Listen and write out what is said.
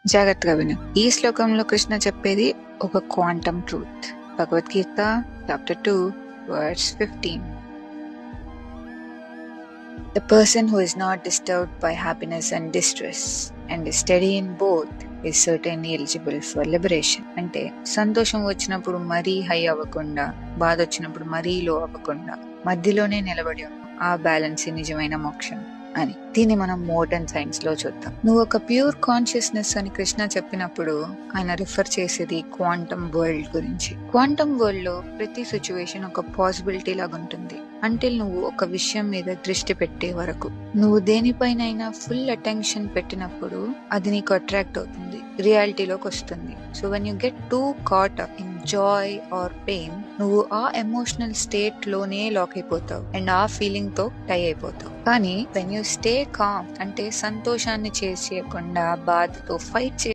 జాగ్రత్తగా విను. ఈ శ్లోకంలో కృష్ణ చెప్పేది ఒక quantum truth. Bhagavad Gita chapter 2 verse 15. The person who is not disturbed by happiness and distress and is steady in both is certainly eligible for liberation. అంటే సంతోషం వచ్చినప్పుడు మరీ హై అవ్వకుండా, బాధ వచ్చినప్పుడు మరీ లో అవ్వకుండా మధ్యలోనే నిలబడి ఉన్న ఆ బ్యాలెన్స్ నిజమైన మోక్షం అని. దీన్ని మనం మోడర్న్ సైన్స్ లో చూద్దాం. నువ్వు ఒక ప్యూర్ కాన్షియస్నెస్ అని కృష్ణ చెప్పినప్పుడు ఆయన రిఫర్ చేసేది క్వాంటమ్ వరల్డ్ గురించి. క్వాంటమ్ వరల్డ్ లో ప్రతి సిచ్యువేషన్ ఒక పాసిబిలిటీ లాగా ఉంటుంది. అంటిల్ నువ్వు ఒక విషయం మీద దృష్టి పెట్టే వరకు. నువ్వు దేనిపైనైనా ఫుల్ అటెన్షన్ పెట్టినప్పుడు అది నీకు అట్రాక్ట్ అవుతుంది, రియాలిటీలోకి వస్తుంది. So when you get two caught in Joy are pain, నువ్వు ఆ ఎమోషనల్ స్టేట్ లోనే లాక్ అయిపోతావు అండ్ ఆ ఫీలింగ్ తో టై అయిపోతావు. కానీ వెన్ యూ స్టే కామ్, అంటే సంతోషాన్ని చేసేయకుండా బాధతో ఫైట్